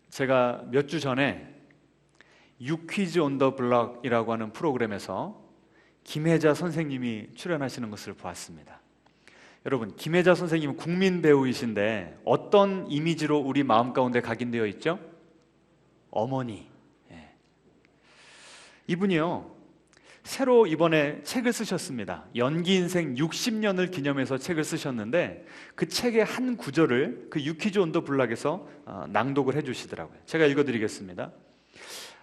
제가 몇 주 전에 유퀴즈 온 더 블럭이라고 하는 프로그램에서 김혜자 선생님이 출연하시는 것을 보았습니다. 여러분, 김혜자 선생님은 국민 배우이신데 어떤 이미지로 우리 마음 가운데 각인되어 있죠? 어머니. 이분이요, 새로 이번에 책을 쓰셨습니다. 연기 인생 60년을 기념해서 책을 쓰셨는데 그 책의 한 구절을 그 유퀴즈 온 더 블락에서 낭독을 해주시더라고요. 제가 읽어드리겠습니다.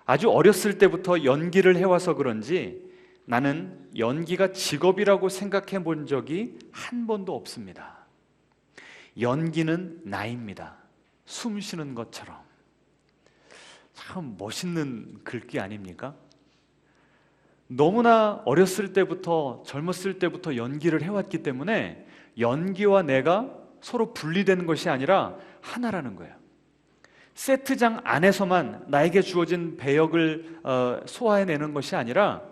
아주 어렸을 때부터 연기를 해와서 그런지 나는 연기가 직업이라고 생각해 본 적이 한 번도 없습니다. 연기는 나입니다. 숨 쉬는 것처럼. 참 멋있는 글귀 아닙니까? 너무나 어렸을 때부터, 젊었을 때부터 연기를 해왔기 때문에 연기와 내가 서로 분리되는 것이 아니라 하나라는 거예요. 세트장 안에서만 나에게 주어진 배역을 소화해내는 것이 아니라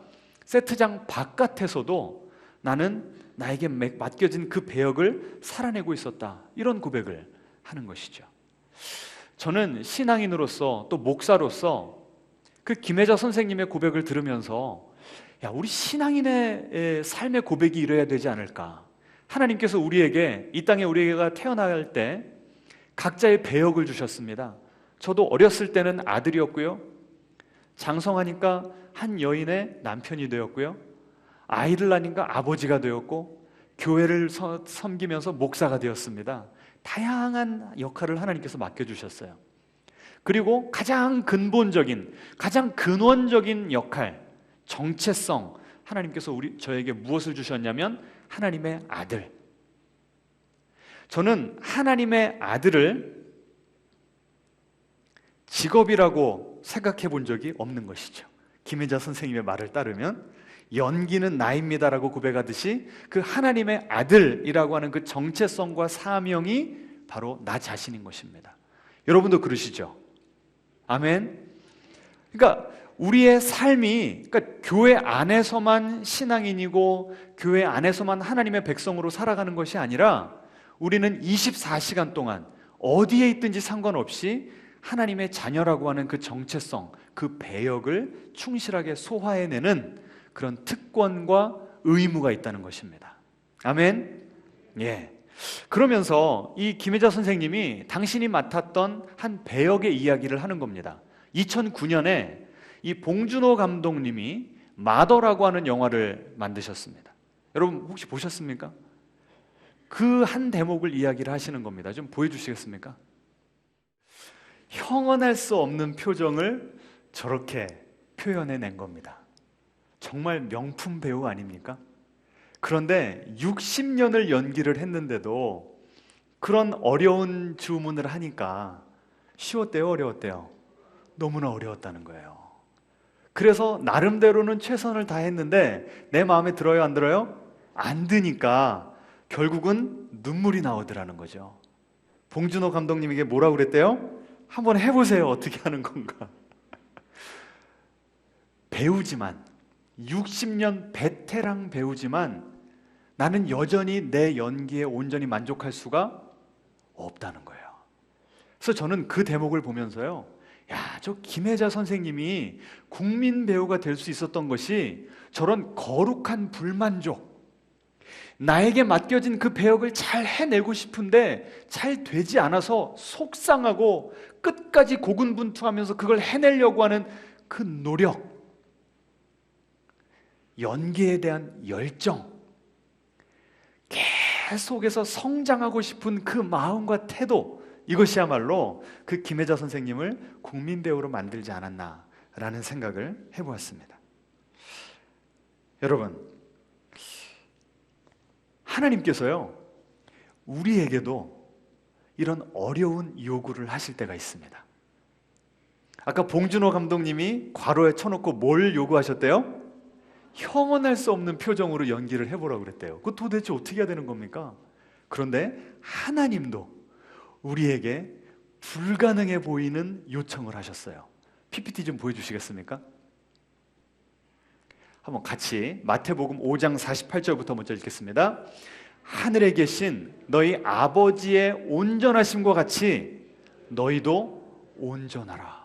세트장 바깥에서도 나는 나에게 맡겨진 그 배역을 살아내고 있었다, 이런 고백을 하는 것이죠. 저는 신앙인으로서 또 목사로서 그 김혜자 선생님의 고백을 들으면서 우리 신앙인의 삶의 고백이 이래야 되지 않을까. 하나님께서 우리에게, 이 땅에 우리가 태어날 때 각자의 배역을 주셨습니다. 저도 어렸을 때는 아들이었고요, 장성하니까 한 여인의 남편이 되었고요, 아이를 낳으니까 아버지가 되었고, 교회를 섬기면서 목사가 되었습니다. 다양한 역할을 하나님께서 맡겨주셨어요. 그리고 가장 근본적인, 가장 근원적인 역할, 정체성, 하나님께서 저에게 무엇을 주셨냐면 하나님의 아들. 저는 하나님의 아들을 직업이라고 생각해 본 적이 없는 것이죠. 김혜자 선생님의 말을 따르면 연기는 나입니다라고 고백하듯이 그 하나님의 아들이라고 하는 그 정체성과 사명이 바로 나 자신인 것입니다. 여러분도 그러시죠? 아멘. 그러니까 우리의 삶이, 그러니까 교회 안에서만 신앙인이고 교회 안에서만 하나님의 백성으로 살아가는 것이 아니라 우리는 24시간 동안 어디에 있든지 상관없이 하나님의 자녀라고 하는 그 정체성, 그 배역을 충실하게 소화해내는 그런 특권과 의무가 있다는 것입니다. 아멘. 예. 그러면서 이 김혜자 선생님이 당신이 맡았던 한 배역의 이야기를 하는 겁니다. 2009년에 이 봉준호 감독님이 마더라고 하는 영화를 만드셨습니다. 여러분 혹시 보셨습니까? 그 한 대목을 이야기를 하시는 겁니다. 좀 보여주시겠습니까? 형언할 수 없는 표정을 저렇게 표현해낸 겁니다. 정말 명품 배우 아닙니까? 그런데 60년을 연기를 했는데도 그런 어려운 주문을 하니까 쉬웠대요, 어려웠대요? 너무나 어려웠다는 거예요. 그래서 나름대로는 최선을 다했는데 내 마음에 들어요, 안 들어요? 안 드니까 결국은 눈물이 나오더라는 거죠. 봉준호 감독님에게 뭐라고 그랬대요? 한번 해보세요. 어떻게 하는 건가? 배우지만, 60년 베테랑 배우지만 나는 여전히 내 연기에 온전히 만족할 수가 없다는 거예요. 그래서 저는 그 대목을 보면서요, 저 김혜자 선생님이 국민 배우가 될 수 있었던 것이 저런 거룩한 불만족, 나에게 맡겨진 그 배역을 잘 해내고 싶은데 잘 되지 않아서 속상하고 끝까지 고군분투하면서 그걸 해내려고 하는 그 노력, 연기에 대한 열정, 계속해서 성장하고 싶은 그 마음과 태도, 이것이야말로 그 김혜자 선생님을 국민 배우로 만들지 않았나라는 생각을 해보았습니다. 여러분, 하나님께서요, 우리에게도 이런 어려운 요구를 하실 때가 있습니다. 아까 봉준호 감독님이 괄호에 쳐놓고 뭘 요구하셨대요? 형언할 수 없는 표정으로 연기를 해보라고 그랬대요. 그거 도대체 어떻게 해야 되는 겁니까? 그런데 하나님도 우리에게 불가능해 보이는 요청을 하셨어요. PPT 좀 보여주시겠습니까? 한번 같이 마태복음 5장 48절부터 먼저 읽겠습니다. 하늘에 계신 너희 아버지의 온전하심과 같이 너희도 온전하라.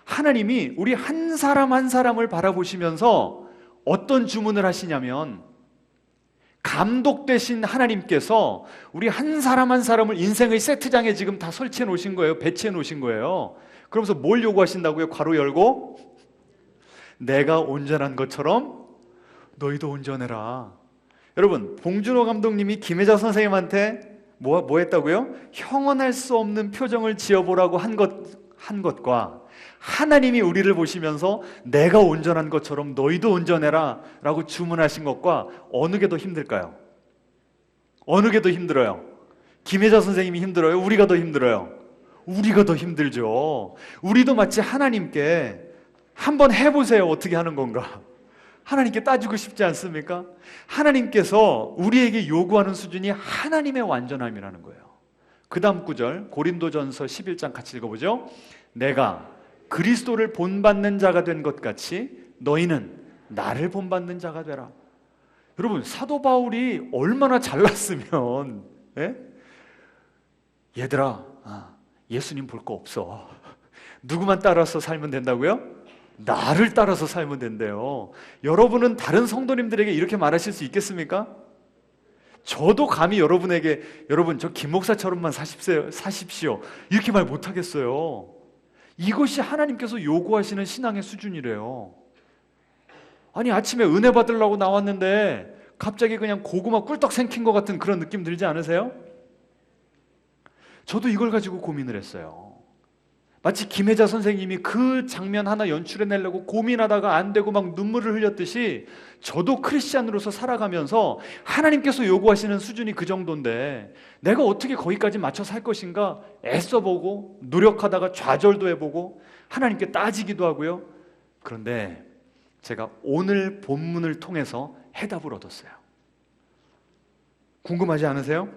하나님이 우리 한 사람 한 사람을 바라보시면서 어떤 주문을 하시냐면, 감독되신 하나님께서 우리 한 사람 한 사람을 인생의 세트장에 지금 다 설치해 놓으신 거예요. 배치해 놓으신 거예요. 그러면서 뭘 요구하신다고요? 괄호 열고, 내가 온전한 것처럼 너희도 온전해라. 여러분, 봉준호 감독님이 김혜자 선생님한테 뭐 했다고요? 형언할 수 없는 표정을 지어보라고 한 것과 하나님이 우리를 보시면서 내가 온전한 것처럼 너희도 온전해라 라고 주문하신 것과 어느 게 더 힘들까요? 어느 게 더 힘들어요? 김혜자 선생님이 힘들어요? 우리가 더 힘들어요? 우리가 더 힘들죠. 우리도 마치 하나님께 한번 해보세요. 어떻게 하는 건가? 하나님께 따지고 싶지 않습니까? 하나님께서 우리에게 요구하는 수준이 하나님의 완전함이라는 거예요. 그 다음 구절, 고린도전서 11장 같이 읽어보죠. 내가 그리스도를 본받는 자가 된 것 같이 너희는 나를 본받는 자가 되라. 여러분, 사도 바울이 얼마나 잘났으면, 얘들아, 예수님 볼 거 없어. 누구만 따라서 살면 된다고요? 나를 따라서 살면 된대요. 여러분은 다른 성도님들에게 이렇게 말하실 수 있겠습니까? 저도 감히 여러분에게 여러분 저 김 목사처럼만 사십시오 이렇게 말 못하겠어요. 이것이 하나님께서 요구하시는 신앙의 수준이래요. 아니, 아침에 은혜 받으려고 나왔는데 갑자기 그냥 고구마 꿀떡 생긴 것 같은 그런 느낌 들지 않으세요? 저도 이걸 가지고 고민을 했어요. 마치 김혜자 선생님이 그 장면 하나 연출해내려고 고민하다가 안 되고 막 눈물을 흘렸듯이 저도 크리스찬으로서 살아가면서 하나님께서 요구하시는 수준이 그 정도인데 내가 어떻게 거기까지 맞춰 살 것인가 애써보고 노력하다가 좌절도 해보고 하나님께 따지기도 하고요. 그런데 제가 오늘 본문을 통해서 해답을 얻었어요. 궁금하지 않으세요?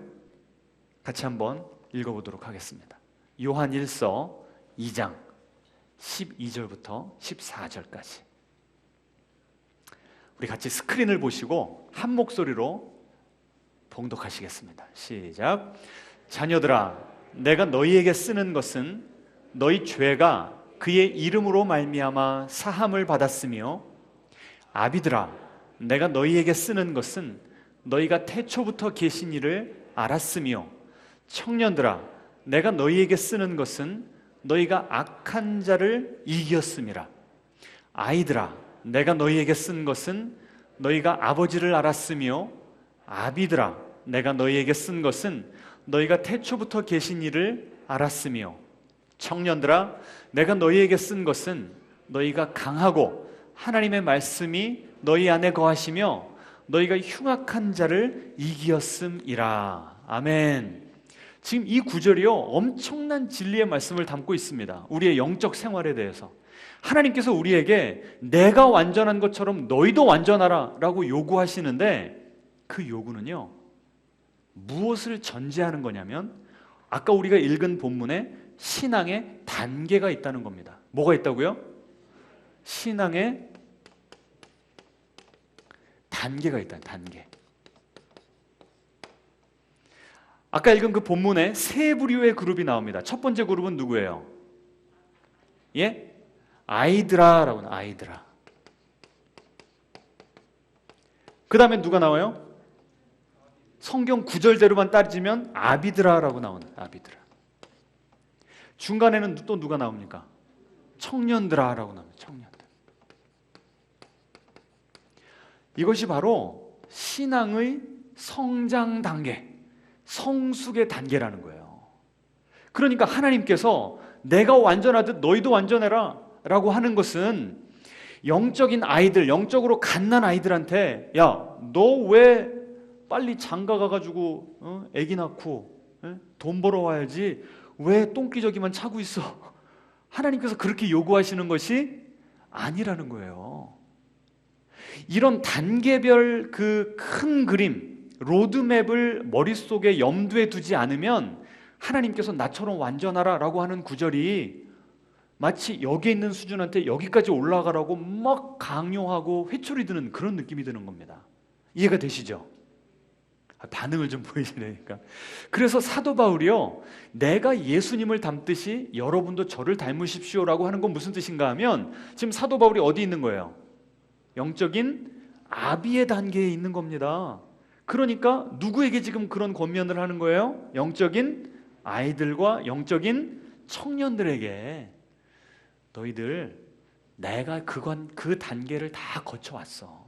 같이 한번 읽어보도록 하겠습니다. 요한 1서 2장 12절부터 14절까지 우리 같이 스크린을 보시고 한 목소리로 봉독하시겠습니다. 시작. 자녀들아, 내가 너희에게 쓰는 것은 너희 죄가 그의 이름으로 말미암아 사함을 받았으며, 아비들아, 내가 너희에게 쓰는 것은 너희가 태초부터 계신 이를 알았으며, 청년들아, 내가 너희에게 쓰는 것은 너희가 악한 자를 이겼음이라. 아이들아, 내가 너희에게 쓴 것은 너희가 아버지를 알았으며, 아비들아, 내가 너희에게 쓴 것은 너희가 태초부터 계신 이를 알았으며, 청년들아, 내가 너희에게 쓴 것은 너희가 강하고 하나님의 말씀이 너희 안에 거하시며 너희가 흉악한 자를 이기었음이라. 아멘. 지금 이 구절이요, 엄청난 진리의 말씀을 담고 있습니다. 우리의 영적 생활에 대해서 하나님께서 우리에게 내가 완전한 것처럼 너희도 완전하라 라고 요구하시는데, 그 요구는요 무엇을 전제하는 거냐면 아까 우리가 읽은 본문에 신앙의 단계가 있다는 겁니다. 뭐가 있다고요? 신앙의 단계가 있다. 단계. 아까 읽은 그 본문에 세 부류의 그룹이 나옵니다. 첫 번째 그룹은 누구예요? 예? 아이들아라고 나와요. 아이들아. 그 다음에 누가 나와요? 성경 구절대로만 따지면 아비드라라고 나오는 아비드라. 중간에는 또 누가 나옵니까? 청년들아라고 나옵니다. 청년들. 이것이 바로 신앙의 성장 단계, 성숙의 단계라는 거예요. 그러니까 하나님께서 내가 완전하듯 너희도 완전해라 라고 하는 것은 영적인 아이들, 영적으로 갓난 아이들한테 야, 너 왜 빨리 장가 가가지고 애기 낳고 돈 벌어와야지 왜 똥기저귀만 차고 있어? 하나님께서 그렇게 요구하시는 것이 아니라는 거예요. 이런 단계별 그 큰 그림, 로드맵을 머릿속에 염두에 두지 않으면 하나님께서 나처럼 완전하라 라고 하는 구절이 마치 여기 있는 수준한테 여기까지 올라가라고 막 강요하고 회초리 드는 그런 느낌이 드는 겁니다. 이해가 되시죠? 반응을 좀 보이시니까. 그래서 사도 바울이요, 내가 예수님을 닮듯이 여러분도 저를 닮으십시오라고 하는 건 무슨 뜻인가 하면, 지금 사도 바울이 어디 있는 거예요? 영적인 아비의 단계에 있는 겁니다. 그러니까 누구에게 지금 그런 권면을 하는 거예요? 영적인 아이들과 영적인 청년들에게. 너희들 내가 그 단계를 다 거쳐왔어.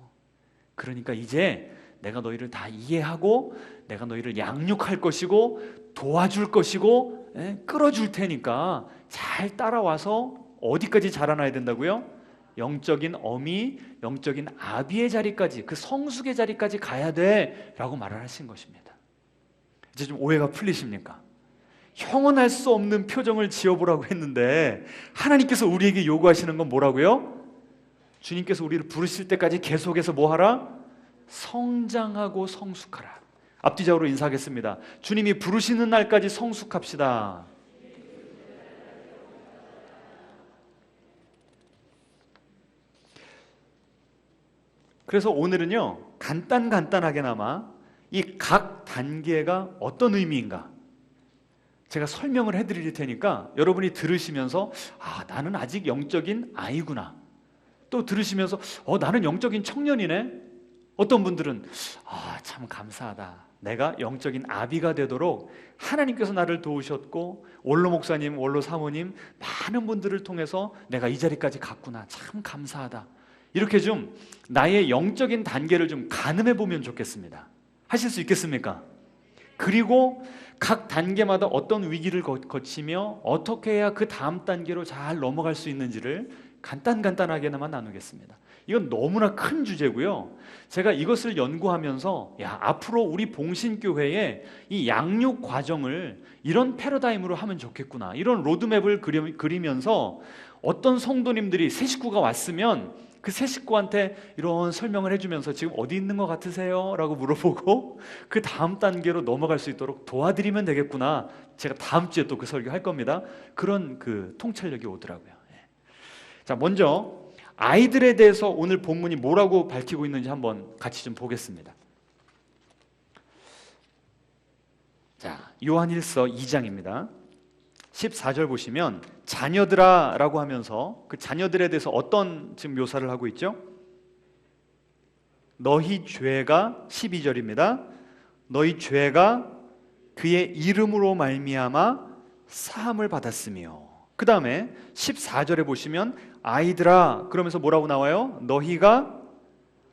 그러니까 이제 내가 너희를 다 이해하고 내가 너희를 양육할 것이고 도와줄 것이고 끌어줄 테니까 잘 따라와서 어디까지 자라나야 된다고요? 영적인 어미, 영적인 아비의 자리까지, 그 성숙의 자리까지 가야 돼 라고 말을 하신 것입니다. 이제 좀 오해가 풀리십니까? 형언할 수 없는 표정을 지어보라고 했는데 하나님께서 우리에게 요구하시는 건 뭐라고요? 주님께서 우리를 부르실 때까지 계속해서 뭐 하라? 성장하고 성숙하라. 앞뒤적으로 인사하겠습니다. 주님이 부르시는 날까지 성숙합시다. 그래서 오늘은요, 간단하게나마 이 각 단계가 어떤 의미인가 제가 설명을 해드릴 테니까 여러분이 들으시면서 나는 아직 영적인 아이구나, 또 들으시면서 나는 영적인 청년이네, 어떤 분들은 참 감사하다, 내가 영적인 아비가 되도록 하나님께서 나를 도우셨고 원로 목사님, 원로 사모님 많은 분들을 통해서 내가 이 자리까지 갔구나, 참 감사하다, 이렇게 좀 나의 영적인 단계를 좀 가늠해 보면 좋겠습니다. 하실 수 있겠습니까? 그리고 각 단계마다 어떤 위기를 거치며 어떻게 해야 그 다음 단계로 잘 넘어갈 수 있는지를 간단하게나마 나누겠습니다. 이건 너무나 큰 주제고요. 제가 이것을 연구하면서 앞으로 우리 봉신교회에 이 양육 과정을 이런 패러다임으로 하면 좋겠구나, 이런 로드맵을 그리면서 어떤 성도님들이 새 식구가 왔으면 그 새 식구한테 이런 설명을 해주면서 지금 어디 있는 것 같으세요? 라고 물어보고 그 다음 단계로 넘어갈 수 있도록 도와드리면 되겠구나. 제가 다음 주에 또 그 설교 할 겁니다. 그런 그 통찰력이 오더라고요. 자, 먼저 아이들에 대해서 오늘 본문이 뭐라고 밝히고 있는지 한번 같이 좀 보겠습니다. 자, 요한일서 2장입니다. 14절 보시면 자녀들아 라고 하면서 그 자녀들에 대해서 어떤 지금 묘사를 하고 있죠? 너희 죄가, 12절입니다. 너희 죄가 그의 이름으로 말미암아 사함을 받았으며, 그 다음에 14절에 보시면 아이들아 그러면서 뭐라고 나와요? 너희가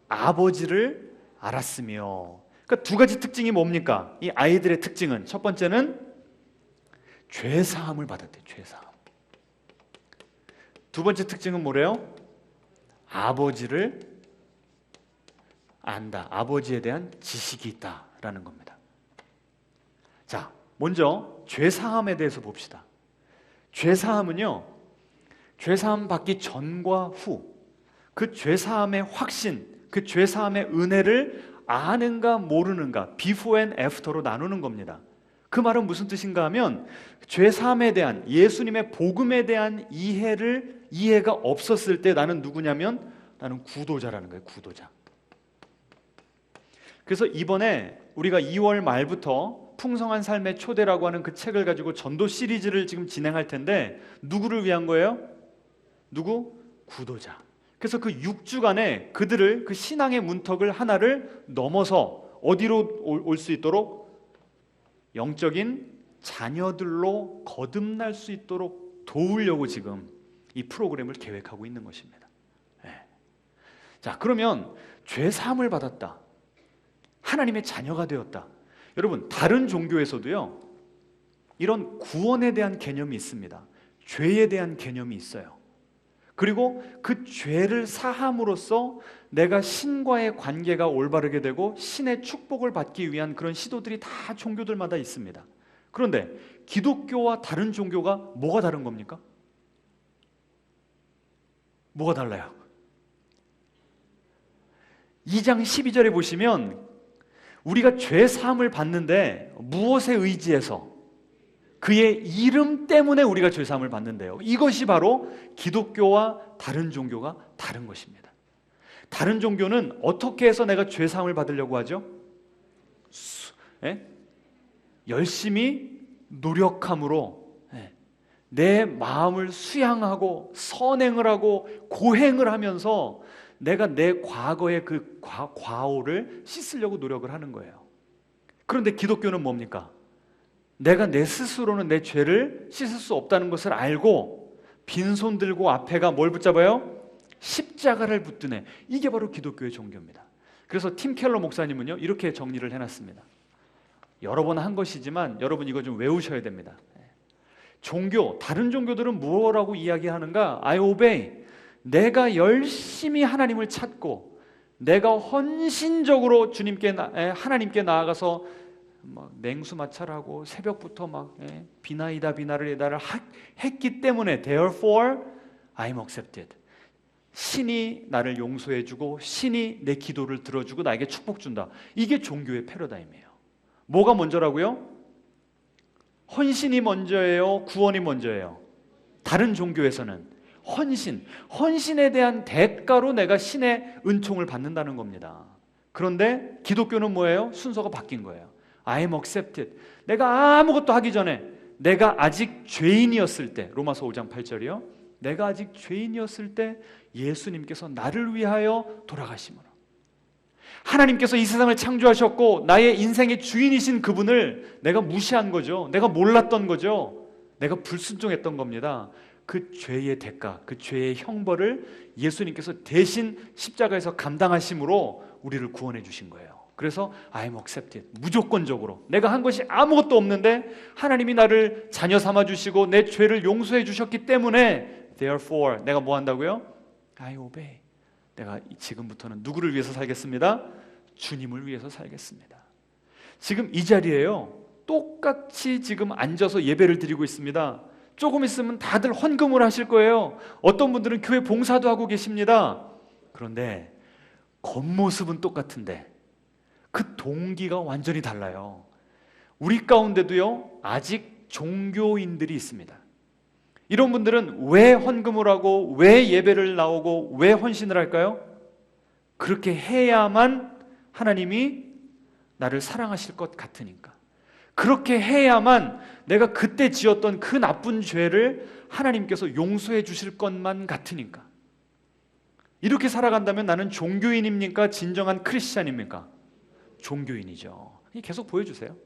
아버지를 알았으며. 그러니까 두 가지 특징이 뭡니까? 이 아이들의 특징은, 첫 번째는 죄사함을 받았대요. 죄사함. 두 번째 특징은 뭐래요? 아버지를 안다. 아버지에 대한 지식이 있다라는 겁니다. 자, 먼저 죄사함에 대해서 봅시다. 죄사함은요, 죄사함 받기 전과 후, 그 죄사함의 확신, 그 죄사함의 은혜를 아는가 모르는가, 비포 앤 애프터로 나누는 겁니다. 그 말은 무슨 뜻인가 하면 죄사함에 대한, 예수님의 복음에 대한 이해가 없었을 때 나는 누구냐면 나는 구도자라는 거예요. 구도자. 그래서 이번에 우리가 2월 말부터 풍성한 삶의 초대라고 하는 그 책을 가지고 전도 시리즈를 지금 진행할 텐데 누구를 위한 거예요? 누구? 구도자. 그래서 그 6주간에 그들을, 그 신앙의 문턱을 하나를 넘어서 어디로 올 수 있도록, 영적인 자녀들로 거듭날 수 있도록 도우려고 지금 이 프로그램을 계획하고 있는 것입니다. 자, 그러면 죄사함을 받았다, 하나님의 자녀가 되었다. 여러분, 다른 종교에서도요 이런 구원에 대한 개념이 있습니다. 죄에 대한 개념이 있어요. 그리고 그 죄를 사함으로써 내가 신과의 관계가 올바르게 되고 신의 축복을 받기 위한 그런 시도들이 다 종교들마다 있습니다. 그런데 기독교와 다른 종교가 뭐가 다른 겁니까? 뭐가 달라요? 2장 12절에 보시면 우리가 죄 사함을 받는데 무엇에 의지해서? 그의 이름 때문에 우리가 죄 사함을 받는데요. 이것이 바로 기독교와 다른 종교가 다른 것입니다. 다른 종교는 어떻게 해서 내가 죄 사함을 받으려고 하죠? 예? 열심히 노력함으로 내 마음을 수양하고 선행을 하고 고행을 하면서 내가 내 과거의 그 과오를 씻으려고 노력을 하는 거예요. 그런데 기독교는 뭡니까? 내가 내 스스로는 내 죄를 씻을 수 없다는 것을 알고 빈손 들고 앞에가 뭘 붙잡아요? 십자가를 붙드네. 이게 바로 기독교의 종교입니다. 그래서 팀 켈러 목사님은요 이렇게 정리를 해놨습니다. 여러 번 한 것이지만 여러분 이거 좀 외우셔야 됩니다. 종교, 다른 종교들은 뭐라고 이야기하는가? I obey. 내가 열심히 하나님을 찾고 내가 헌신적으로 하나님께 나아가서 막 냉수 마찰하고 새벽부터 막 비나이다 비나를 했기 때문에 therefore I'm accepted. 신이 나를 용서해주고 신이 내 기도를 들어주고 나에게 축복 준다. 이게 종교의 패러다임이에요. 뭐가 먼저라고요? 헌신이 먼저예요? 구원이 먼저예요? 다른 종교에서는 헌신에 대한 대가로 내가 신의 은총을 받는다는 겁니다. 그런데 기독교는 뭐예요? 순서가 바뀐 거예요. I am accepted. 내가 아무것도 하기 전에 내가 아직 죄인이었을 때, 로마서 5장 8절이요. 내가 아직 죄인이었을 때 예수님께서 나를 위하여 돌아가심으로 하나님께서 이 세상을 창조하셨고 나의 인생의 주인이신 그분을 내가 무시한 거죠. 내가 몰랐던 거죠. 내가 불순종했던 겁니다. 그 죄의 대가, 그 죄의 형벌을 예수님께서 대신 십자가에서 감당하심으로 우리를 구원해 주신 거예요. 그래서 I am accepted. 무조건적으로 내가 한 것이 아무것도 없는데 하나님이 나를 자녀 삼아 주시고 내 죄를 용서해 주셨기 때문에 therefore 내가 뭐 한다고요? I obey. 내가 지금부터는 누구를 위해서 살겠습니다? 주님을 위해서 살겠습니다. 지금 이 자리에요 똑같이 지금 앉아서 예배를 드리고 있습니다. 조금 있으면 다들 헌금을 하실 거예요. 어떤 분들은 교회 봉사도 하고 계십니다. 그런데 겉모습은 똑같은데 그 동기가 완전히 달라요. 우리 가운데도요 아직 종교인들이 있습니다. 이런 분들은 왜 헌금을 하고 왜 예배를 나오고 왜 헌신을 할까요? 그렇게 해야만 하나님이 나를 사랑하실 것 같으니까. 그렇게 해야만 내가 그때 지었던 그 나쁜 죄를 하나님께서 용서해 주실 것만 같으니까. 이렇게 살아간다면 나는 종교인입니까? 진정한 크리스찬입니까? 종교인이죠. 계속 보여주세요.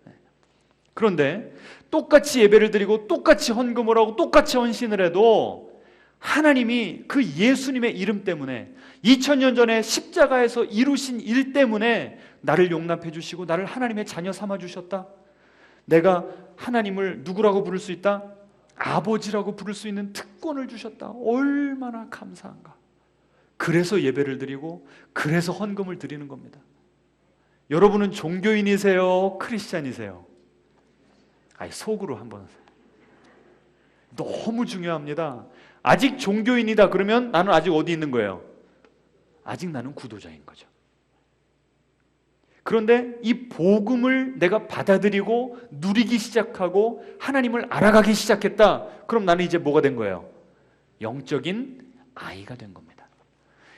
그런데 똑같이 예배를 드리고 똑같이 헌금을 하고 똑같이 헌신을 해도 하나님이 그 예수님의 이름 때문에 2000년 전에 십자가에서 이루신 일 때문에 나를 용납해 주시고 나를 하나님의 자녀 삼아 주셨다. 내가 하나님을 누구라고 부를 수 있다? 아버지라고 부를 수 있는 특권을 주셨다. 얼마나 감사한가. 그래서 예배를 드리고 그래서 헌금을 드리는 겁니다. 여러분은 종교인이세요? 크리스찬이세요? 속으로 한번. 너무 중요합니다. 아직 종교인이다 그러면 나는 아직 어디 있는 거예요? 아직 나는 구도자인 거죠. 그런데 이 복음을 내가 받아들이고 누리기 시작하고 하나님을 알아가기 시작했다. 그럼 나는 이제 뭐가 된 거예요? 영적인 아이가 된 겁니다.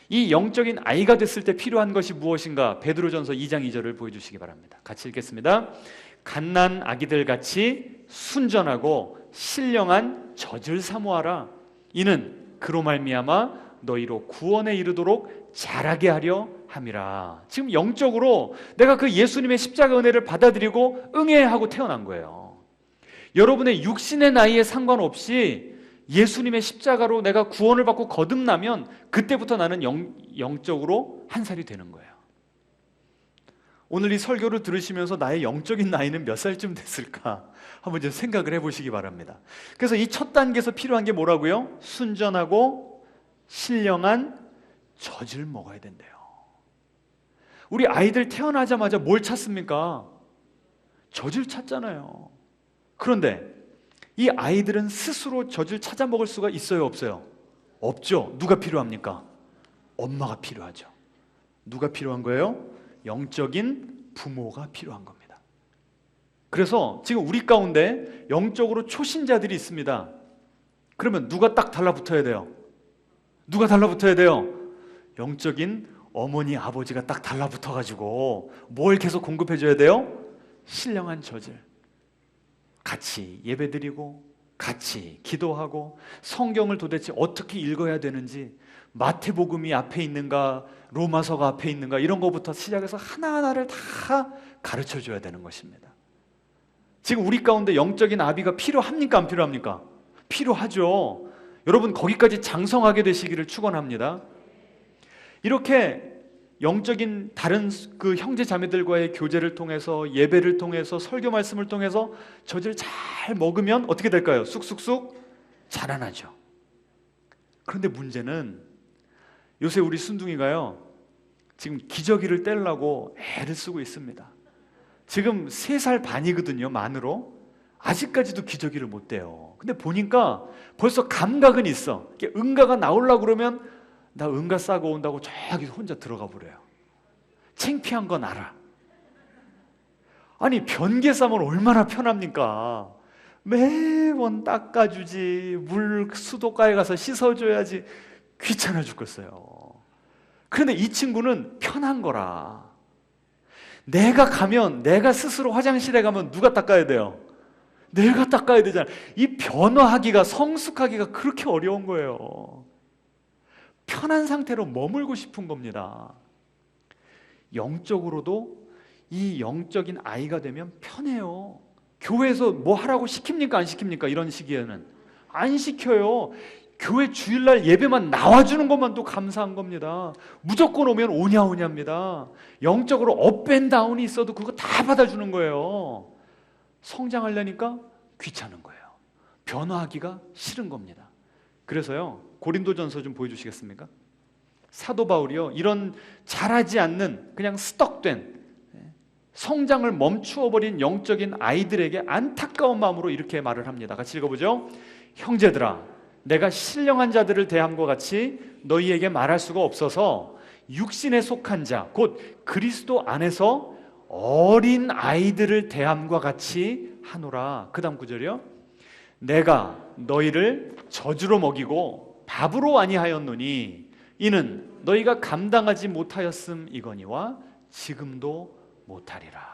이 영적인 아이가 됐을 때 필요한 것이 무엇인가? 베드로전서 2장 2절을 보여주시기 바랍니다. 같이 읽겠습니다. 갓난 아기들 같이 순전하고 신령한 젖을 사모하라. 이는 그로 말미암아 너희로 구원에 이르도록 자라게 하려 함이라. 지금 영적으로 내가 그 예수님의 십자가 은혜를 받아들이고 응애하고 태어난 거예요. 여러분의 육신의 나이에 상관없이 예수님의 십자가로 내가 구원을 받고 거듭나면 그때부터 나는 영적으로 한 살이 되는 거예요. 오늘 이 설교를 들으시면서 나의 영적인 나이는 몇 살쯤 됐을까 한번 좀 생각을 해보시기 바랍니다. 그래서 이 첫 단계에서 필요한 게 뭐라고요? 순전하고 신령한 젖을 먹어야 된대요. 우리 아이들 태어나자마자 뭘 찾습니까? 젖을 찾잖아요. 그런데 이 아이들은 스스로 젖을 찾아 먹을 수가 있어요, 없어요? 없죠. 누가 필요합니까? 엄마가 필요하죠. 누가 필요한 거예요? 영적인 부모가 필요한 겁니다. 그래서 지금 우리 가운데 영적으로 초신자들이 있습니다. 그러면 누가 딱 달라붙어야 돼요? 누가 달라붙어야 돼요? 영적인 어머니, 아버지가 딱 달라붙어가지고 뭘 계속 공급해줘야 돼요? 신령한 저질, 같이 예배드리고 같이 기도하고 성경을 도대체 어떻게 읽어야 되는지, 마태복음이 앞에 있는가 로마서가 앞에 있는가 이런 것부터 시작해서 하나하나를 다 가르쳐 줘야 되는 것입니다. 지금 우리 가운데 영적인 아비가 필요합니까? 안 필요합니까? 필요하죠. 여러분 거기까지 장성하게 되시기를 축원합니다. 이렇게 영적인 다른 그 형제 자매들과의 교제를 통해서, 예배를 통해서, 설교 말씀을 통해서 젖을 잘 먹으면 어떻게 될까요? 쑥쑥쑥 자라나죠. 그런데 문제는 요새 우리 순둥이가요, 지금 기저귀를 떼려고 애를 쓰고 있습니다. 지금 3살 반이거든요, 만으로. 아직까지도 기저귀를 못 떼요. 근데 보니까 벌써 감각은 있어. 응가가 나오려고 그러면 나 응가 싸고 온다고 저기 혼자 들어가 버려요. 창피한 건 알아. 아니 변기에 싸면 얼마나 편합니까? 매번 닦아주지, 물 수도가에 가서 씻어줘야지. 귀찮아 죽겠어요. 그런데 이 친구는 편한 거라. 내가 가면, 내가 스스로 화장실에 가면 누가 닦아야 돼요? 내가 닦아야 되잖아. 이 변화하기가, 성숙하기가 그렇게 어려운 거예요. 편한 상태로 머물고 싶은 겁니다. 영적으로도 이 영적인 아이가 되면 편해요. 교회에서 뭐 하라고 시킵니까? 안 시킵니까? 이런 시기에는 안 시켜요. 교회 주일날 예배만 나와주는 것만도 감사한 겁니다. 무조건 오면 오냐오냐입니다. 영적으로 업앤다운이 있어도 그거 다 받아주는 거예요. 성장하려니까 귀찮은 거예요. 변화하기가 싫은 겁니다. 그래서요, 고린도전서 좀 보여주시겠습니까? 사도 바울이요, 이런 자라지 않는 그냥 스떡된, 성장을 멈추어버린 영적인 아이들에게 안타까운 마음으로 이렇게 말을 합니다. 같이 읽어보죠. 형제들아, 내가 신령한 자들을 대함과 같이 너희에게 말할 수가 없어서 육신에 속한 자, 곧 그리스도 안에서 어린 아이들을 대함과 같이 하노라. 그 다음 구절이요, 내가 너희를 젖으로 먹이고 밥으로 아니하였노니 이는 너희가 감당하지 못하였음이거니와 지금도 못하리라.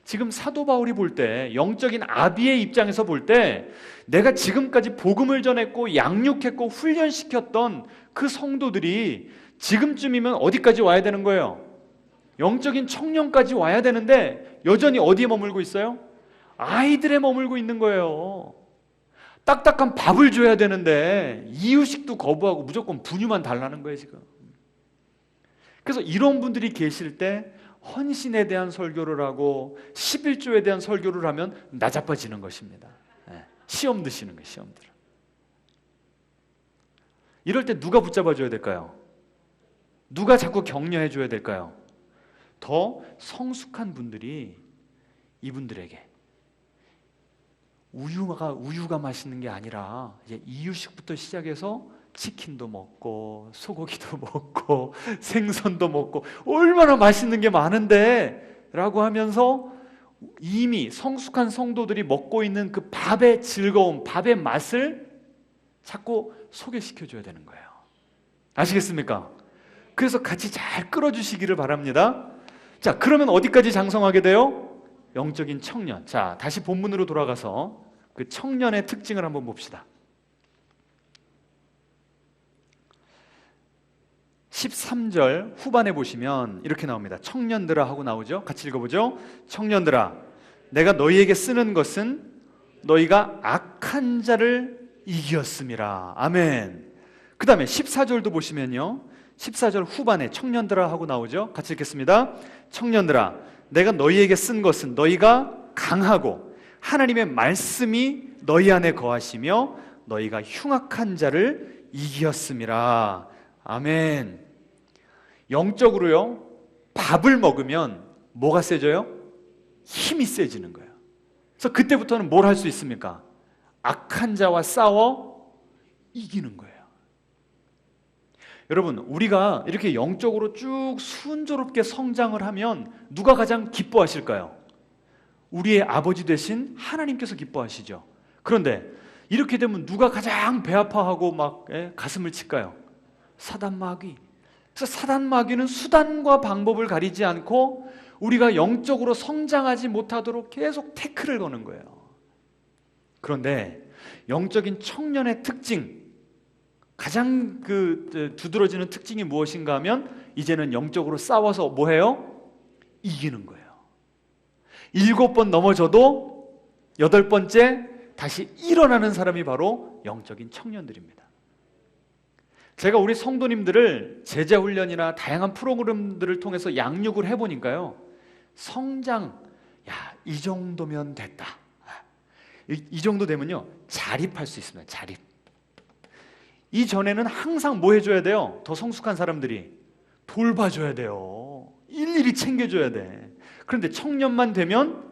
지금 사도 바울이 볼 때, 영적인 아비의 입장에서 볼 때, 내가 지금까지 복음을 전했고 양육했고 훈련시켰던 그 성도들이 지금쯤이면 어디까지 와야 되는 거예요? 영적인 청년까지 와야 되는데 여전히 어디에 머물고 있어요? 아이들에 머물고 있는 거예요. 딱딱한 밥을 줘야 되는데 이유식도 거부하고 무조건 분유만 달라는 거예요 지금. 그래서 이런 분들이 계실 때 헌신에 대한 설교를 하고 11조에 대한 설교를 하면 나자빠지는 것입니다. 시험 드시는 거예요. 시험 들어. 이럴 때 누가 붙잡아 줘야 될까요? 누가 자꾸 격려해 줘야 될까요? 더 성숙한 분들이 이분들에게 우유가 맛있는 게 아니라 이제 이유식부터 시작해서 치킨도 먹고 소고기도 먹고 생선도 먹고 얼마나 맛있는 게 많은데 라고 하면서 이미 성숙한 성도들이 먹고 있는 그 밥의 즐거움, 밥의 맛을 자꾸 소개시켜 줘야 되는 거예요. 아시겠습니까? 그래서 같이 잘 끌어주시기를 바랍니다. 자, 그러면 어디까지 장성하게 돼요? 영적인 청년. 자, 다시 본문으로 돌아가서 그 청년의 특징을 한번 봅시다. 13절 후반에 보시면 이렇게 나옵니다. 청년들아 하고 나오죠. 같이 읽어보죠. 청년들아, 내가 너희에게 쓰는 것은 너희가 악한 자를 이기었음이라. 아멘. 그 다음에 14절도 보시면요, 14절 후반에 청년들아 하고 나오죠. 같이 읽겠습니다. 청년들아, 내가 너희에게 쓴 것은 너희가 강하고 하나님의 말씀이 너희 안에 거하시며 너희가 흉악한 자를 이기었음이라. 아멘. 영적으로요, 밥을 먹으면 뭐가 세져요? 힘이 세지는 거예요. 그래서 그때부터는 뭘 할 수 있습니까? 악한 자와 싸워 이기는 거예요. 여러분, 우리가 이렇게 영적으로 쭉 순조롭게 성장을 하면 누가 가장 기뻐하실까요? 우리의 아버지 되신 하나님께서 기뻐하시죠. 그런데 이렇게 되면 누가 가장 배 아파하고 막 가슴을 칠까요? 사단 마귀. 그래서 사단 마귀는 수단과 방법을 가리지 않고 우리가 영적으로 성장하지 못하도록 계속 태클을 거는 거예요. 그런데 영적인 청년의 특징, 가장 두드러지는 특징이 무엇인가 하면 이제는 영적으로 싸워서 뭐해요? 이기는 거예요. 7번 넘어져도 8번째 다시 일어나는 사람이 바로 영적인 청년들입니다. 제가 우리 성도님들을 제자훈련이나 다양한 프로그램들을 통해서 양육을 해보니까요, 성장, 이 정도면 됐다. 이 정도 되면요, 자립할 수 있습니다. 자립. 이전에는 항상 뭐 해줘야 돼요? 더 성숙한 사람들이 돌봐줘야 돼요. 일일이 챙겨줘야 돼. 그런데 청년만 되면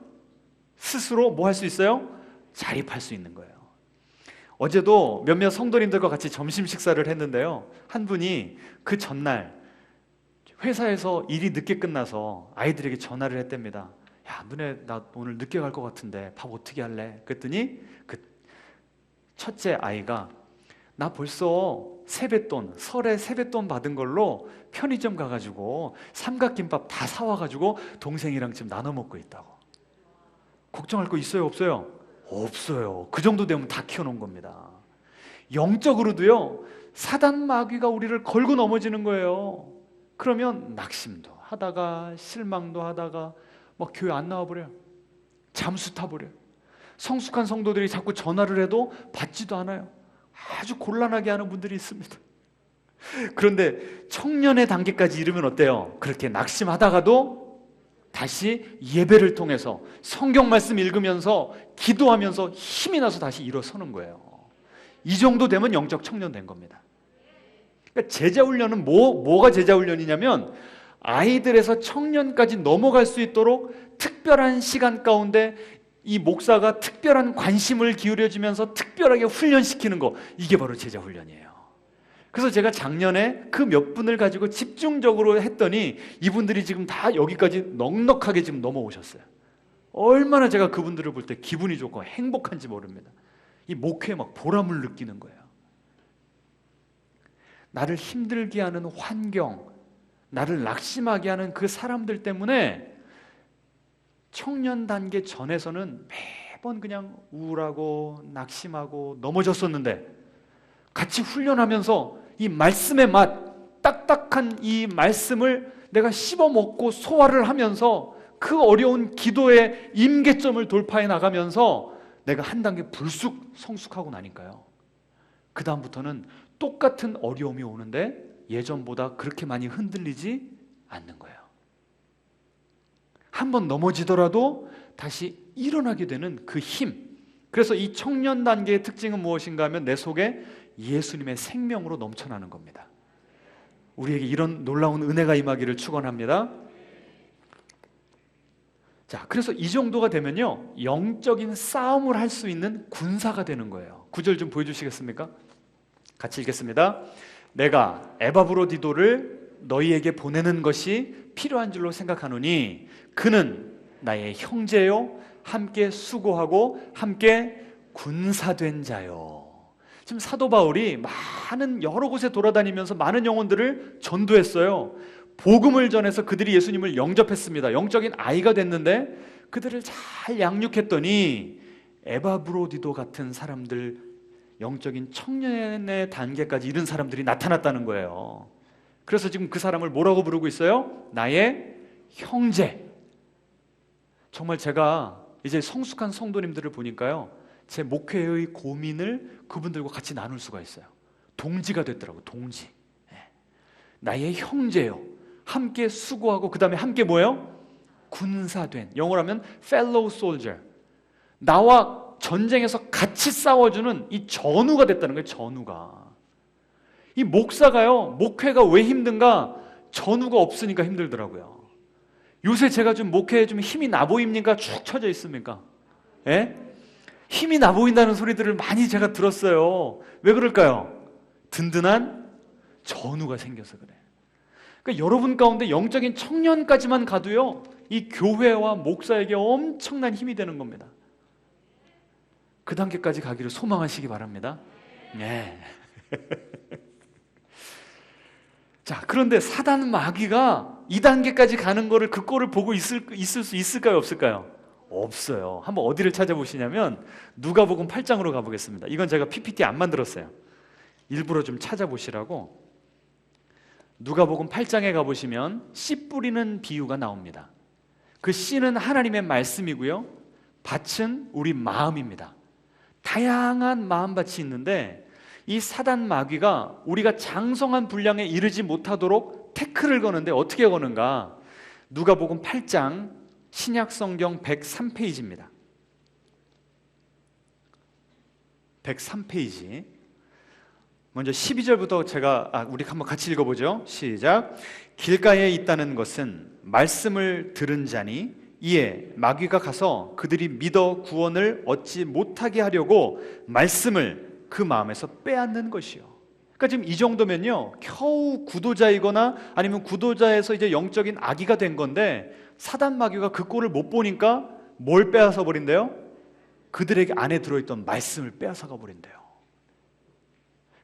스스로 뭐 할 수 있어요? 자립할 수 있는 거예요. 어제도 몇몇 성도님들과 같이 점심 식사를 했는데요, 한 분이 그 전날 회사에서 일이 늦게 끝나서 아이들에게 전화를 했답니다. 야, 너네 나 오늘 늦게 갈 것 같은데 밥 어떻게 할래? 그랬더니 그 첫째 아이가 나 벌써 세뱃돈, 설에 세뱃돈 받은 걸로 편의점 가가지고 삼각김밥 다 사와가지고 동생이랑 지금 나눠 먹고 있다고. 걱정할 거 있어요, 없어요? 없어요. 그 정도 되면 다 키워놓은 겁니다. 영적으로도요, 사단 마귀가 우리를 걸고 넘어지는 거예요. 그러면 낙심도 하다가 실망도 하다가 막 교회 안 나와버려요. 잠수 타버려요. 성숙한 성도들이 자꾸 전화를 해도 받지도 않아요. 아주 곤란하게 하는 분들이 있습니다. 그런데 청년의 단계까지 이르면 어때요? 그렇게 낙심하다가도 다시 예배를 통해서 성경 말씀 읽으면서 기도하면서 힘이 나서 다시 일어서는 거예요. 이 정도 되면 영적 청년 된 겁니다. 그러니까 제자훈련은 뭐가 제자훈련이냐면 아이들에서 청년까지 넘어갈 수 있도록 특별한 시간 가운데 이 목사가 특별한 관심을 기울여주면서 특별하게 훈련시키는 거, 이게 바로 제자훈련이에요. 그래서 제가 작년에 그 몇 분을 가지고 집중적으로 했더니 이분들이 지금 다 여기까지 넉넉하게 지금 넘어오셨어요. 얼마나 제가 그분들을 볼 때 기분이 좋고 행복한지 모릅니다. 이 목회에 막 보람을 느끼는 거예요. 나를 힘들게 하는 환경, 나를 낙심하게 하는 그 사람들 때문에 청년 단계 전에서는 매번 그냥 우울하고 낙심하고 넘어졌었는데, 같이 훈련하면서 이 말씀의 맛, 딱딱한 이 말씀을 내가 씹어먹고 소화를 하면서 그 어려운 기도의 임계점을 돌파해 나가면서 내가 한 단계 불쑥 성숙하고 나니까요, 그 다음부터는 똑같은 어려움이 오는데 예전보다 그렇게 많이 흔들리지 않는 거예요. 한번 넘어지더라도 다시 일어나게 되는 그 힘. 그래서 이 청년 단계의 특징은 무엇인가 하면 내 속에 예수님의 생명으로 넘쳐나는 겁니다. 우리에게 이런 놀라운 은혜가 임하기를 축원합니다. 자, 그래서 이 정도가 되면요, 영적인 싸움을 할 수 있는 군사가 되는 거예요. 9절 좀 보여주시겠습니까? 같이 읽겠습니다. 내가 에바브로디도를 너희에게 보내는 것이 필요한 줄로 생각하노니 그는 나의 형제요, 함께 수고하고 함께 군사된 자요. 지금 사도 바울이 많은 여러 곳에 돌아다니면서 많은 영혼들을 전도했어요. 복음을 전해서 그들이 예수님을 영접했습니다. 영적인 아이가 됐는데 그들을 잘 양육했더니 에바브로디도 같은 사람들, 영적인 청년의 단계까지 이른 사람들이 나타났다는 거예요. 그래서 지금 그 사람을 뭐라고 부르고 있어요? 나의 형제. 정말 제가 이제 성숙한 성도님들을 보니까요, 제 목회의 고민을 그분들과 같이 나눌 수가 있어요. 동지가 됐더라고요. 동지. 나의 형제요, 함께 수고하고 그 다음에 함께 뭐예요? 군사된. 영어로 하면 fellow soldier. 나와 전쟁에서 같이 싸워주는 이 전우가 됐다는 거예요. 전우가. 이 목사가요, 목회가 왜 힘든가? 전우가 없으니까 힘들더라고요. 요새 제가 좀 목회에 좀 힘이 나 보입니까? 축 처져 있습니까? 예? 힘이 나 보인다는 소리들을 많이 제가 들었어요. 왜 그럴까요? 든든한 전우가 생겨서 그래요. 그러니까 여러분 가운데 영적인 청년까지만 가도요, 이 교회와 목사에게 엄청난 힘이 되는 겁니다. 그 단계까지 가기를 소망하시기 바랍니다. 네. 자, 그런데 사단 마귀가 2단계까지 가는 거를 그 꼴을 보고 있을 수 있을까요? 없을까요? 없어요. 한번 어디를 찾아보시냐면 누가복음 8장으로 가보겠습니다. 이건 제가 PPT 안 만들었어요. 일부러 좀 찾아보시라고. 누가복음 8장에 가보시면 씨 뿌리는 비유가 나옵니다. 그 씨는 하나님의 말씀이고요, 밭은 우리 마음입니다. 다양한 마음밭이 있는데 이 사단 마귀가 우리가 장성한 분량에 이르지 못하도록 태클을 거는데 어떻게 거는가? 누가복음 8장 신약성경 103페이지입니다. 103페이지. 먼저 12절부터 우리 한번 같이 읽어보죠. 시작. 길가에 있다는 것은 말씀을 들은 자니 이에 마귀가 가서 그들이 믿어 구원을 얻지 못하게 하려고 말씀을 그 마음에서 빼앗는 것이요. 그러니까 지금 이 정도면요, 겨우 구도자이거나 아니면 구도자에서 이제 영적인 아기가 된 건데 사단 마귀가 그 꼴을 못 보니까 뭘 빼앗아 버린대요? 그들에게 안에 들어있던 말씀을 빼앗아가 버린대요.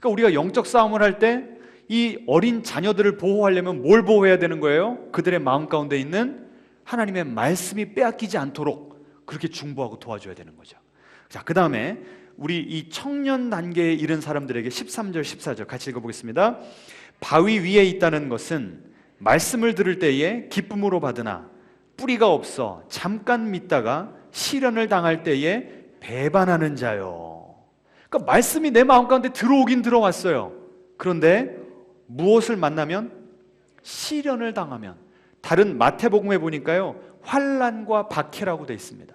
그러니까 우리가 영적 싸움을 할 때 이 어린 자녀들을 보호하려면 뭘 보호해야 되는 거예요? 그들의 마음 가운데 있는 하나님의 말씀이 빼앗기지 않도록 그렇게 중보하고 도와줘야 되는 거죠. 자, 그 다음에 우리 이 청년 단계에 이른 사람들에게 13절 14절 같이 읽어보겠습니다. 바위 위에 있다는 것은 말씀을 들을 때에 기쁨으로 받으나 뿌리가 없어 잠깐 믿다가 시련을 당할 때에 배반하는 자요. 그러니까 말씀이 내 마음 가운데 들어오긴 들어왔어요. 그런데 무엇을 만나면? 시련을 당하면. 다른 마태복음에 보니까요, 환난과 박해라고 되어 있습니다.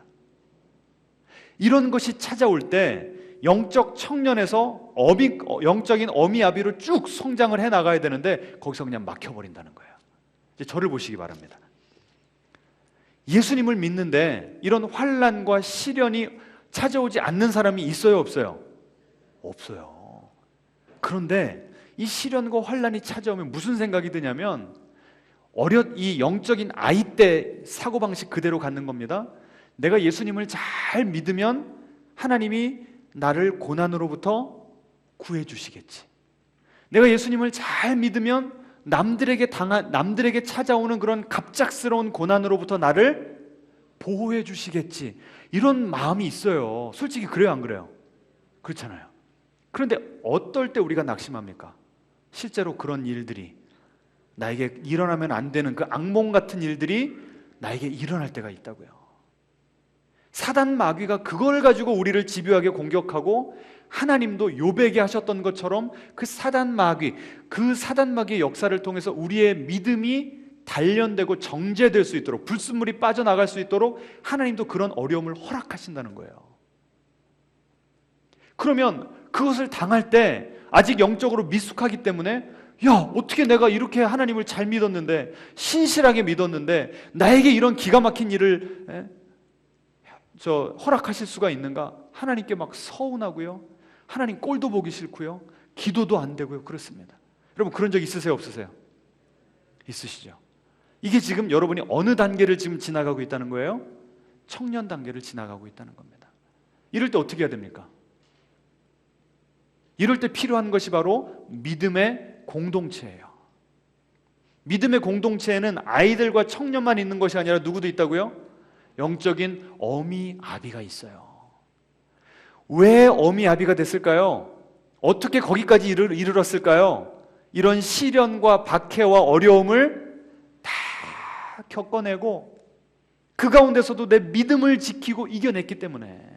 이런 것이 찾아올 때 영적 청년에서 영적인 어미아비로 쭉 성장을 해 나가야 되는데 거기서 그냥 막혀버린다는 거예요. 이제 저를 보시기 바랍니다. 예수님을 믿는데 이런 환난과 시련이 찾아오지 않는 사람이 있어요, 없어요? 없어요. 그런데 이 시련과 환난이 찾아오면 무슨 생각이 드냐면 이 영적인 아이 때 사고방식 그대로 갖는 겁니다. 내가 예수님을 잘 믿으면 하나님이 나를 고난으로부터 구해주시겠지. 내가 예수님을 잘 믿으면 남들에게 찾아오는 그런 갑작스러운 고난으로부터 나를 보호해 주시겠지. 이런 마음이 있어요. 솔직히 그래요, 안 그래요? 그렇잖아요. 그런데 어떨 때 우리가 낙심합니까? 실제로 그런 일들이 나에게 일어나면 안 되는 그 악몽 같은 일들이 나에게 일어날 때가 있다고요. 사단 마귀가 그걸 가지고 우리를 집요하게 공격하고 하나님도 욥에게 하셨던 것처럼 그 사단 마귀의 역사를 통해서 우리의 믿음이 단련되고 정제될 수 있도록, 불순물이 빠져나갈 수 있도록 하나님도 그런 어려움을 허락하신다는 거예요. 그러면 그것을 당할 때 아직 영적으로 미숙하기 때문에 야, 어떻게 내가 이렇게 하나님을 잘 믿었는데, 신실하게 믿었는데 나에게 이런 기가 막힌 일을 허락하실 수가 있는가? 하나님께 막 서운하고요, 하나님 꼴도 보기 싫고요, 기도도 안 되고요. 그렇습니다. 여러분 그런 적 있으세요, 없으세요? 있으시죠? 이게 지금 여러분이 어느 단계를 지금 지나가고 있다는 거예요? 청년 단계를 지나가고 있다는 겁니다. 이럴 때 어떻게 해야 됩니까? 이럴 때 필요한 것이 바로 믿음의 공동체예요. 믿음의 공동체에는 아이들과 청년만 있는 것이 아니라 누구도 있다고요? 영적인 어미 아비가 있어요. 왜 어미 아비가 됐을까요? 어떻게 거기까지 이르렀을까요? 이런 시련과 박해와 어려움을 다 겪어내고 그 가운데서도 내 믿음을 지키고 이겨냈기 때문에.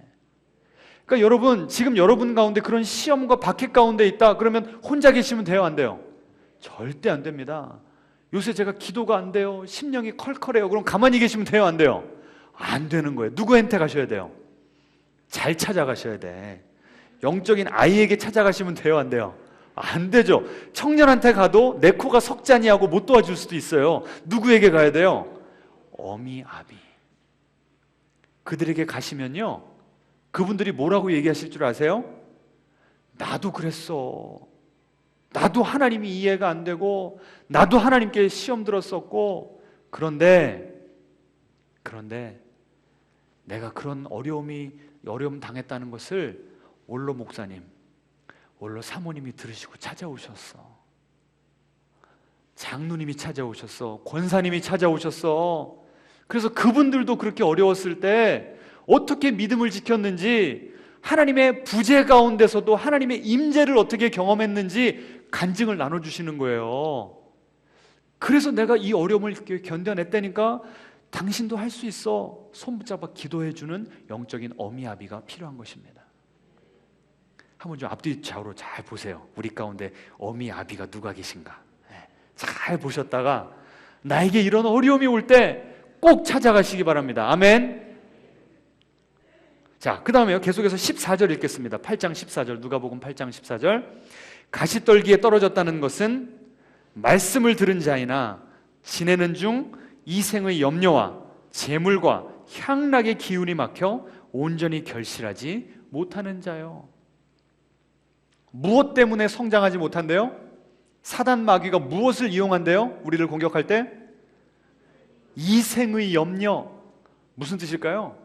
그러니까 여러분, 지금 여러분 가운데 그런 시험과 박해 가운데 있다 그러면 혼자 계시면 돼요, 안 돼요? 절대 안 됩니다. 요새 제가 기도가 안 돼요, 심령이 컬컬해요. 그럼 가만히 계시면 돼요, 안 돼요? 안 되는 거예요. 누구한테 가셔야 돼요? 잘 찾아가셔야 돼. 영적인 아이에게 찾아가시면 돼요, 안 돼요? 안 되죠. 청년한테 가도 내 코가 석자니 하고 못 도와줄 수도 있어요. 누구에게 가야 돼요? 어미 아비. 그들에게 가시면요, 그분들이 뭐라고 얘기하실 줄 아세요? 나도 그랬어. 나도 하나님이 이해가 안 되고 나도 하나님께 시험 들었었고 그런데 내가 그런 어려움 당했다는 것을 원로 목사님, 원로 사모님이 들으시고 찾아오셨어. 장로님이 찾아오셨어. 권사님이 찾아오셨어. 그래서 그분들도 그렇게 어려웠을 때 어떻게 믿음을 지켰는지, 하나님의 부재 가운데서도 하나님의 임재를 어떻게 경험했는지 간증을 나눠주시는 거예요. 그래서 내가 이 어려움을 견뎌냈다니까 당신도 할 수 있어. 손 붙잡아 기도해주는 영적인 어미아비가 필요한 것입니다. 한번 좀 앞뒤 좌우로 잘 보세요. 우리 가운데 어미아비가 누가 계신가? 잘 보셨다가 나에게 이런 어려움이 올 때 꼭 찾아가시기 바랍니다. 아멘. 자, 그 다음에요. 계속해서 14절 읽겠습니다. 8장 14절, 누가복음 8장 14절. 가시떨기에 떨어졌다는 것은 말씀을 들은 자이나 지내는 중 이생의 염려와 재물과 향락의 기운이 막혀 온전히 결실하지 못하는 자요. 무엇 때문에 성장하지 못한대요? 사단 마귀가 무엇을 이용한대요? 우리를 공격할 때? 이생의 염려. 무슨 뜻일까요?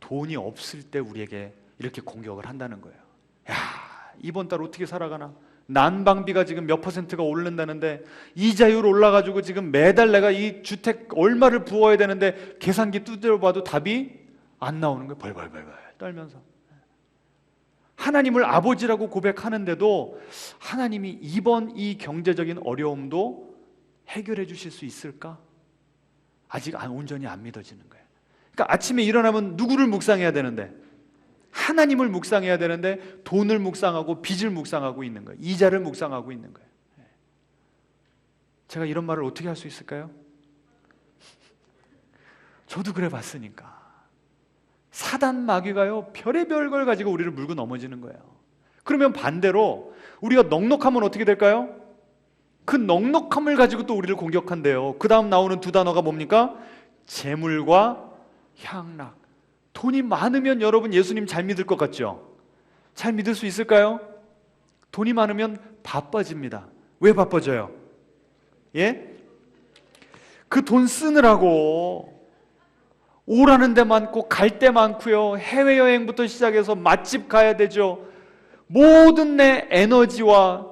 돈이 없을 때 우리에게 이렇게 공격을 한다는 거예요. 야, 이번 달 어떻게 살아가나? 난방비가 지금 몇 %가 오른다는데 이자율 올라가지고 지금 매달 내가 이 주택 얼마를 부어야 되는데 계산기 두드려봐도 답이 안 나오는 거예요. 벌벌벌벌 떨면서. 하나님을 아버지라고 고백하는데도 하나님이 이번 이 경제적인 어려움도 해결해 주실 수 있을까? 아직 온전히 안 믿어지는 거예요. 그러니까 아침에 일어나면 누구를 묵상해야 되는데? 하나님을 묵상해야 되는데 돈을 묵상하고 빚을 묵상하고 있는 거예요. 이자를 묵상하고 있는 거예요. 제가 이런 말을 어떻게 할 수 있을까요? 저도 그래 봤으니까. 사단 마귀가요, 별의별 걸 가지고 우리를 물고 넘어지는 거예요. 그러면 반대로 우리가 넉넉하면 어떻게 될까요? 그 넉넉함을 가지고 또 우리를 공격한대요. 그 다음 나오는 두 단어가 뭡니까? 재물과 향락. 돈이 많으면 여러분 예수님 잘 믿을 것 같죠? 잘 믿을 수 있을까요? 돈이 많으면 바빠집니다. 왜 바빠져요? 예? 그 돈 쓰느라고 오라는 데 많고 갈 데 많고요. 해외여행부터 시작해서 맛집 가야 되죠. 모든 내 에너지와,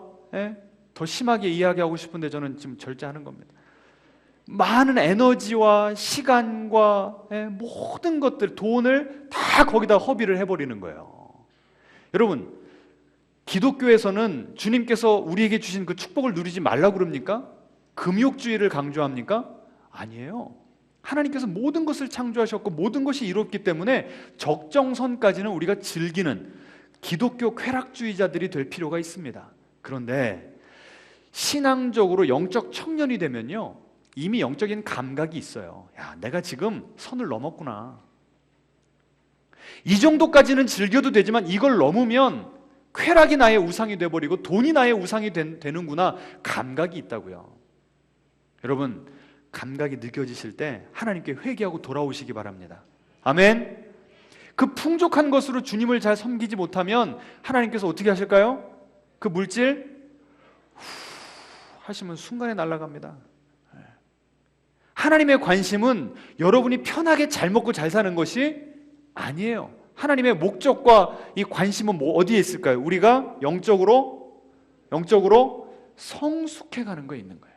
더 심하게 이야기하고 싶은데 저는 지금 절제하는 겁니다. 많은 에너지와 시간과 모든 것들, 돈을 다 거기다 허비를 해버리는 거예요. 여러분, 기독교에서는 주님께서 우리에게 주신 그 축복을 누리지 말라고 그럽니까? 금욕주의를 강조합니까? 아니에요. 하나님께서 모든 것을 창조하셨고 모든 것이 이롭기 때문에 적정선까지는 우리가 즐기는 기독교 쾌락주의자들이 될 필요가 있습니다. 그런데 신앙적으로 영적 청년이 되면요, 이미 영적인 감각이 있어요. 야, 내가 지금 선을 넘었구나. 이 정도까지는 즐겨도 되지만 이걸 넘으면 쾌락이 나의 우상이 돼버리고 돈이 나의 우상이 되는구나. 감각이 있다고요. 여러분, 감각이 느껴지실 때 하나님께 회개하고 돌아오시기 바랍니다. 아멘. 그 풍족한 것으로 주님을 잘 섬기지 못하면 하나님께서 어떻게 하실까요? 그 물질 하시면 순간에 날아갑니다. 하나님의 관심은 여러분이 편하게 잘 먹고 잘 사는 것이 아니에요. 하나님의 목적과 이 관심은 어디에 있을까요? 우리가 영적으로 성숙해 가는 거에 있는 거예요.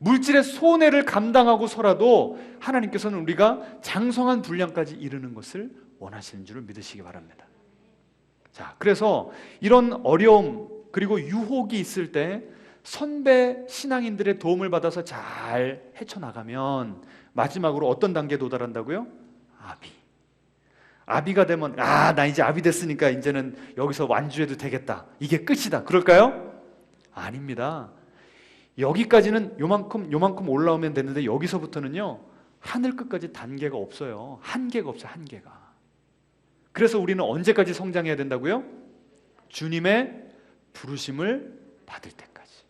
물질의 손해를 감당하고서라도 하나님께서는 우리가 장성한 분량까지 이르는 것을 원하시는 줄을 믿으시기 바랍니다. 자, 그래서 이런 어려움 그리고 유혹이 있을 때 선배 신앙인들의 도움을 받아서 잘 헤쳐나가면 마지막으로 어떤 단계에 도달한다고요? 아비가 되면 나 이제 아비 됐으니까 이제는 여기서 완주해도 되겠다. 이게 끝이다. 그럴까요? 아닙니다. 여기까지는 요만큼 올라오면 되는데 여기서부터는요, 하늘 끝까지 단계가 없어요. 한계가 없어요. 한계가. 그래서 우리는 언제까지 성장해야 된다고요? 주님의 부르심을 받을 때까지.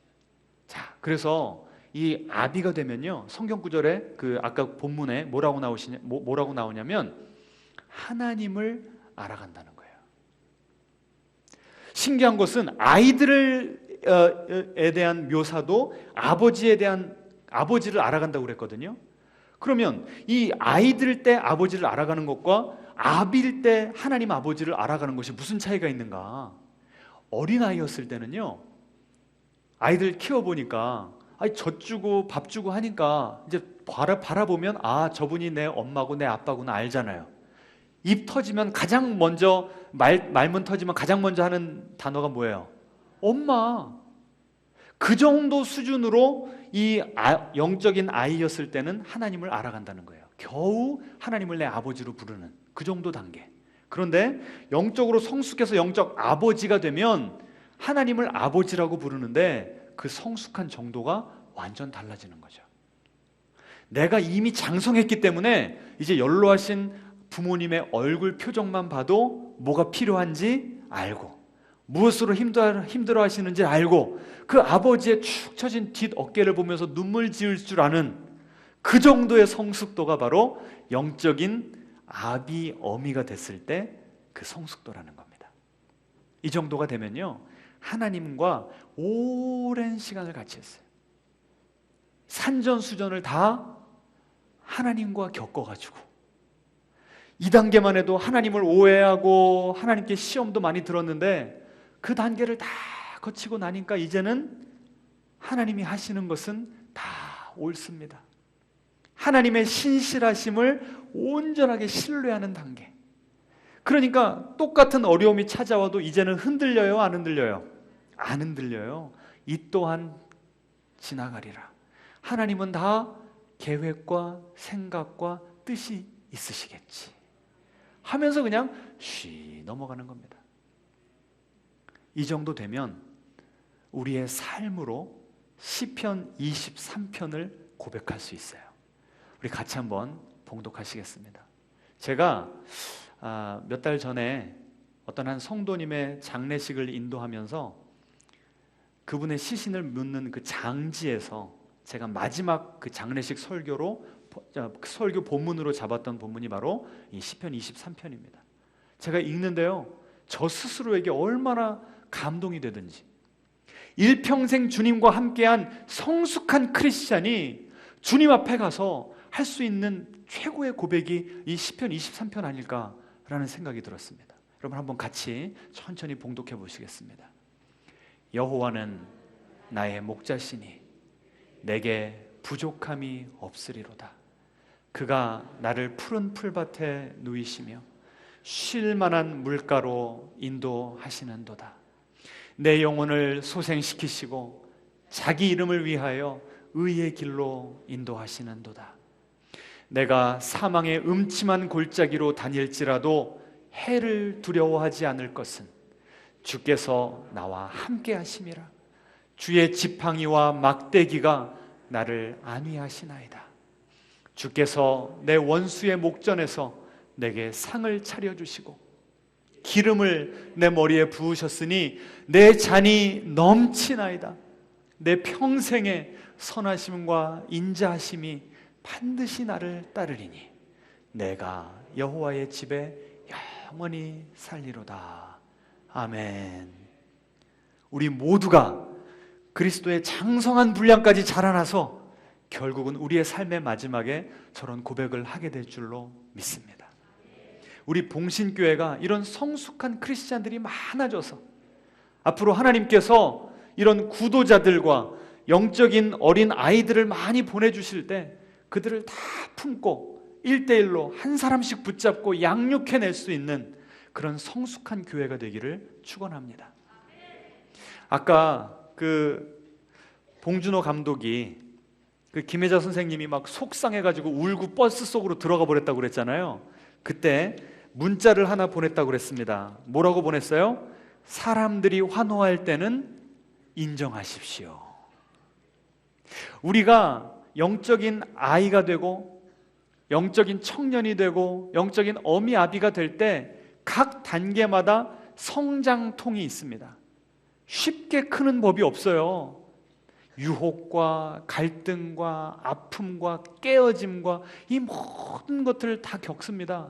자, 그래서 이 아비가 되면요, 성경 구절에 그 아까 본문에 뭐라고 나오냐면 하나님을 알아간다는 거예요. 신기한 것은 아이들에 대한 묘사도 아버지를 알아간다고 그랬거든요. 그러면 이 아이들 때 아버지를 알아가는 것과 아비일 때 하나님 아버지를 알아가는 것이 무슨 차이가 있는가? 어린아이였을 때는요, 아이들 키워보니까 젖 주고 밥 주고 하니까 이제 바라보면 저분이 내 엄마고 내 아빠구나 알잖아요. 입 터지면 가장 먼저 말문 터지면 가장 먼저 하는 단어가 뭐예요? 엄마. 그 정도 수준으로 이 영적인 아이였을 때는 하나님을 알아간다는 거예요. 겨우 하나님을 내 아버지로 부르는 그 정도 단계. 그런데 영적으로 성숙해서 영적 아버지가 되면 하나님을 아버지라고 부르는데 그 성숙한 정도가 완전 달라지는 거죠. 내가 이미 장성했기 때문에 이제 연로하신 부모님의 얼굴 표정만 봐도 뭐가 필요한지 알고, 무엇으로 힘들어 하시는지 알고, 그 아버지의 축 처진 뒷 어깨를 보면서 눈물 지을 줄 아는 그 정도의 성숙도가 바로 영적인 아비 어미가 됐을 때 그 성숙도라는 겁니다. 이 정도가 되면요, 하나님과 오랜 시간을 같이 했어요. 산전수전을 다 하나님과 겪어가지고, 이 단계만 해도 하나님을 오해하고 하나님께 시험도 많이 들었는데 그 단계를 다 거치고 나니까 이제는 하나님이 하시는 것은 다 옳습니다. 하나님의 신실하심을 온전하게 신뢰하는 단계. 그러니까 똑같은 어려움이 찾아와도 이제는 흔들려요, 안 흔들려요? 안 흔들려요. 이 또한 지나가리라. 하나님은 다 계획과 생각과 뜻이 있으시겠지 하면서 그냥 쉬 넘어가는 겁니다. 이 정도 되면 우리의 삶으로 시편 23편을 고백할 수 있어요. 우리 같이 한번 봉독하시겠습니다. 제가 몇 달 전에 어떤 한 성도님의 장례식을 인도하면서 그분의 시신을 묻는 그 장지에서 제가 마지막 그 장례식 설교 본문으로 잡았던 본문이 바로 이 시편 23편입니다. 제가 읽는데요, 저 스스로에게 얼마나 감동이 되든지, 일평생 주님과 함께한 성숙한 크리스찬이 주님 앞에 가서 할 수 있는 최고의 고백이 이 시편 23편 아닐까라는 생각이 들었습니다. 여러분 한번 같이 천천히 봉독해 보시겠습니다. 여호와는 나의 목자시니 내게 부족함이 없으리로다. 그가 나를 푸른 풀밭에 누이시며 쉴 만한 물가로 인도하시는도다. 내 영혼을 소생시키시고 자기 이름을 위하여 의의 길로 인도하시는도다. 내가 사망의 음침한 골짜기로 다닐지라도 해를 두려워하지 않을 것은 주께서 나와 함께 하심이라. 주의 지팡이와 막대기가 나를 안위하시나이다. 주께서 내 원수의 목전에서 내게 상을 차려주시고 기름을 내 머리에 부으셨으니 내 잔이 넘치나이다. 내 평생의 선하심과 인자하심이 반드시 나를 따르리니 내가 여호와의 집에 영원히 살리로다. 아멘. 우리 모두가 그리스도의 장성한 분량까지 자라나서 결국은 우리의 삶의 마지막에 저런 고백을 하게 될 줄로 믿습니다. 우리 봉신교회가 이런 성숙한 크리스찬들이 많아져서 앞으로 하나님께서 이런 구도자들과 영적인 어린 아이들을 많이 보내주실 때 그들을 다 품고 1대1로 한 사람씩 붙잡고 양육해낼 수 있는 그런 성숙한 교회가 되기를 축원합니다. 아까 그 봉준호 감독이 그 김혜자 선생님이 막 속상해가지고 울고 버스 속으로 들어가 버렸다고 그랬잖아요. 그때 문자를 하나 보냈다고 그랬습니다. 뭐라고 보냈어요? 사람들이 환호할 때는 인정하십시오. 우리가 영적인 아이가 되고 영적인 청년이 되고 영적인 어미 아비가 될 때 각 단계마다 성장통이 있습니다. 쉽게 크는 법이 없어요. 유혹과 갈등과 아픔과 깨어짐과 이 모든 것들을 다 겪습니다.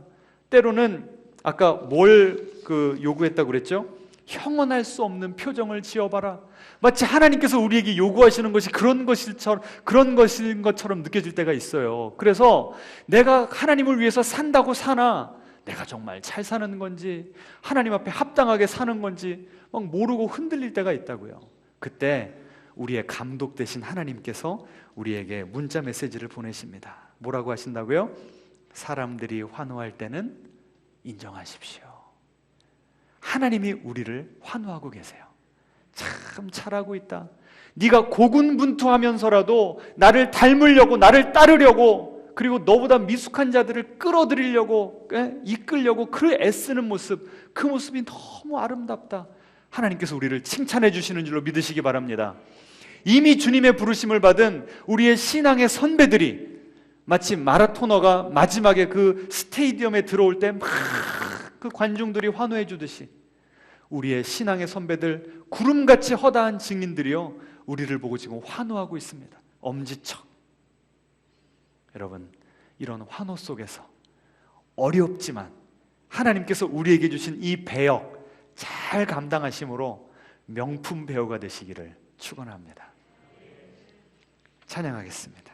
때로는 아까 뭘 요구했다고 그랬죠? 형언할 수 없는 표정을 지어봐라. 마치 하나님께서 우리에게 요구하시는 것이 그런 것인 것처럼 느껴질 때가 있어요. 그래서 내가 하나님을 위해서 산다고 사나, 내가 정말 잘 사는 건지 하나님 앞에 합당하게 사는 건지 막 모르고 흔들릴 때가 있다고요. 그때 우리의 감독 되신 하나님께서 우리에게 문자 메시지를 보내십니다. 뭐라고 하신다고요? 사람들이 환호할 때는 인정하십시오. 하나님이 우리를 환호하고 계세요. 참 잘하고 있다. 네가 고군분투하면서라도 나를 닮으려고, 나를 따르려고, 그리고 너보다 미숙한 자들을 끌어들이려고, 이끌려고 그 애쓰는 모습, 그 모습이 너무 아름답다. 하나님께서 우리를 칭찬해 주시는 줄로 믿으시기 바랍니다. 이미 주님의 부르심을 받은 우리의 신앙의 선배들이 마치 마라토너가 마지막에 그 스테디움에 들어올 때 막 그 관중들이 환호해 주듯이 우리의 신앙의 선배들, 구름같이 허다한 증인들이요, 우리를 보고 지금 환호하고 있습니다. 엄지척. 여러분, 이런 환호 속에서 어렵지만 하나님께서 우리에게 주신 이 배역 잘 감당하심으로 명품 배우가 되시기를 축원합니다. 찬양하겠습니다.